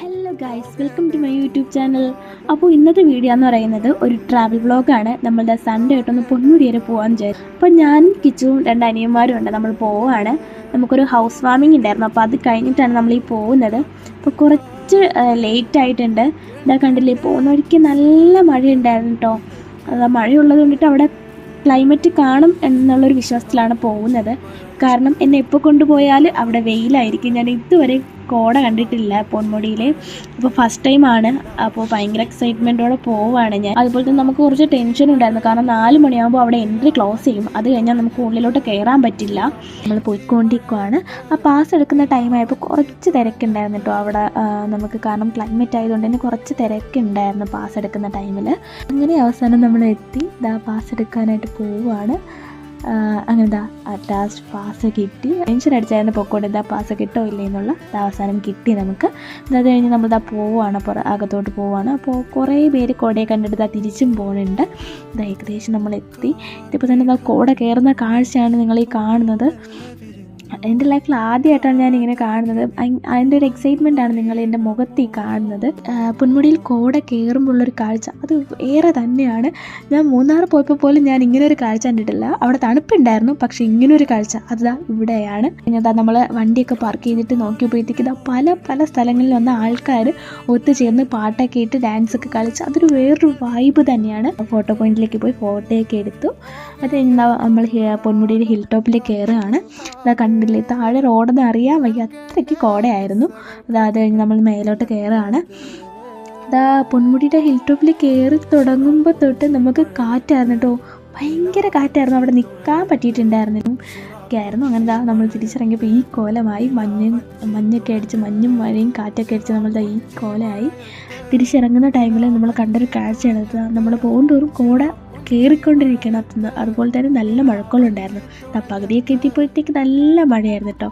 Hello guys, welcome to my YouTube channel. അപ്പോൾ ഇന്നത്തെ video എന്ന് പറയുന്നത് ഒരു ട്രാവൽ വ്ളോഗാണ്. നമ്മളുടെ സൺഡേ ആയിട്ടൊന്ന് പൊന്മുടി വരെ പോകാൻ വിചാരിച്ചു. അപ്പോൾ ഞാനും കിച്ചുവും 2 അനിയന്മാരും ഉണ്ട്. നമ്മൾ പോവുകയാണ്. നമുക്കൊരു ഹൗസ് വാമിംഗ് ഉണ്ടായിരുന്നു, അപ്പോൾ അത് കഴിഞ്ഞിട്ടാണ് നമ്മൾ ഈ പോകുന്നത്. അപ്പോൾ കുറച്ച് ലേറ്റ് ആയിട്ടുണ്ട്. ഇതാ കണ്ടില്ലേ, പോകുന്ന വഴിക്ക് നല്ല മഴയുണ്ടായിരുന്നു കേട്ടോ. മഴയുള്ളത് കൊണ്ടിട്ട് അവിടെ ക്ലൈമറ്റ് കാണും എന്നുള്ളൊരു വിശ്വാസത്തിലാണ് പോകുന്നത്. കാരണം എന്നെ എപ്പോൾ കൊണ്ടുപോയാൽ അവിടെ വെയിലായിരിക്കും. ഞാൻ ഇതുവരെ കോട കണ്ടിട്ടില്ല പൊന്മുടിയിൽ. അപ്പോൾ ഫസ്റ്റ് ടൈമാണ്. അപ്പോൾ ഭയങ്കര എക്സൈറ്റ്മെൻറ്റോടെ പോവുകയാണ് ഞാൻ. അതുപോലെ തന്നെ നമുക്ക് കുറച്ച് ടെൻഷൻ ഉണ്ടായിരുന്നു. കാരണം 4 മണിയാകുമ്പോൾ അവിടെ എൻട്രി ക്ലോസ് ചെയ്യും. അത് കഴിഞ്ഞാൽ നമുക്ക് ഉള്ളിലോട്ട് കയറാൻ പറ്റില്ല. നമ്മൾ പോയിക്കൊണ്ടിരിക്കുകയാണ്. ആ പാസ് എടുക്കുന്ന ടൈമായപ്പോൾ കുറച്ച് തിരക്കുണ്ടായിരുന്നു കേട്ടോ അവിടെ നമുക്ക്. കാരണം ക്ലൈമറ്റ് ആയതുകൊണ്ട് തന്നെ കുറച്ച് തിരക്കുണ്ടായിരുന്നു പാസ് എടുക്കുന്ന ടൈമിൽ. അങ്ങനെ അവസാനം നമ്മൾ എത്തി. പാസ് എടുക്കാനായിട്ട് പോവുകയാണ്. അങ്ങനെ ലാസ്റ്റ് പാസ് കിട്ടി. ടെൻഷൻ അടിച്ചായിരുന്നു പൊക്കോണ്ട് പാസ് കിട്ടോ ഇല്ലേ എന്നുള്ള. അവസാനം കിട്ടി നമുക്ക്. അത് കഴിഞ്ഞ് നമ്മൾ പോവുകയാണ്, അകത്തോട്ട് പോവുകയാണ്. അപ്പോൾ കുറേ പേര് കോടയെ കണ്ടിട്ട് തിരിച്ചും പോകുന്നുണ്ട്. ഏകദേശം നമ്മൾ എത്തി. ഇതിപ്പോൾ തന്നെ കോട കയറുന്ന കാഴ്ചയാണ് നിങ്ങൾ ഈ കാണുന്നത്. എൻ്റെ ലൈഫിൽ ആദ്യമായിട്ടാണ് ഞാൻ ഇങ്ങനെ കാണുന്നത്. അതിൻ്റെ ഒരു എക്സൈറ്റ്മെൻറ്റാണ് നിങ്ങൾ എൻ്റെ മുഖത്ത് ഈ കാണുന്നത്. പൊന്മുടിയിൽ കോട കയറുമ്പോഴുള്ളൊരു കാഴ്ച അത് ഏറെ തന്നെയാണ്. ഞാൻ മൂന്നാർ പോയപ്പോൾ പോലും ഞാൻ ഇങ്ങനെ ഒരു കാഴ്ച കണ്ടിട്ടില്ല. അവിടെ തണുപ്പുണ്ടായിരുന്നു, പക്ഷേ ഇങ്ങനൊരു കാഴ്ച അത് ഇവിടെയാണ്. നമ്മൾ വണ്ടിയൊക്കെ പാർക്ക് ചെയ്തിട്ട് നോക്കിയപ്പോഴത്തേക്ക് പല സ്ഥലങ്ങളിൽ വന്ന ആൾക്കാർ ഒത്തുചേർന്ന് പാട്ടൊക്കെ ഇട്ട് ഡാൻസൊക്കെ കളിച്ച് അതൊരു വേറൊരു വൈബ് തന്നെയാണ്. ഫോട്ടോ പോയിന്റിലേക്ക് പോയി ഫോട്ടോയൊക്കെ എടുത്തു. അത് നമ്മൾ പൊന്മുടിയിൽ ഹിൽ ടോപ്പിൽ കയറുകയാണ്. കണ്ടില്ലേ, താഴെ റോഡൊന്നും അറിയാൻ വയ്യ, അത്രയ്ക്ക് കോടയായിരുന്നു. അത് കഴിഞ്ഞ് നമ്മൾ മേലോട്ട് കയറുകയാണ്. പൊന്മുടിയുടെ ഹിൽ ടോപ്പിൽ കയറി തുടങ്ങുമ്പോൾ തൊട്ട് നമുക്ക് കാറ്റായിരുന്നു കേട്ടോ. ഭയങ്കര കാറ്റായിരുന്നു, അവിടെ നിൽക്കാൻ പറ്റിയിട്ടുണ്ടായിരുന്നു ആയിരുന്നു. അങ്ങനെ നമ്മൾ തിരിച്ചിറങ്ങിയപ്പോൾ ഈ കോലമായി. മഞ്ഞൊക്കെ അടിച്ച്, മഞ്ഞും മഴയും കാറ്റൊക്കെ അടിച്ച് നമ്മൾ ഈ കോലമായി. തിരിച്ചിറങ്ങുന്ന ടൈമിൽ നമ്മൾ കണ്ടൊരു കാഴ്ചയാണ്. നമ്മൾ പോകുന്തോറും കോട കയറിക്കൊണ്ടിരിക്കണം. അതുപോലെ തന്നെ നല്ല മഴക്കോളുണ്ടായിരുന്നു. പകുതിയൊക്കെ എത്തിയപ്പോഴത്തേക്ക് നല്ല മഴയായിരുന്നു കേട്ടോ.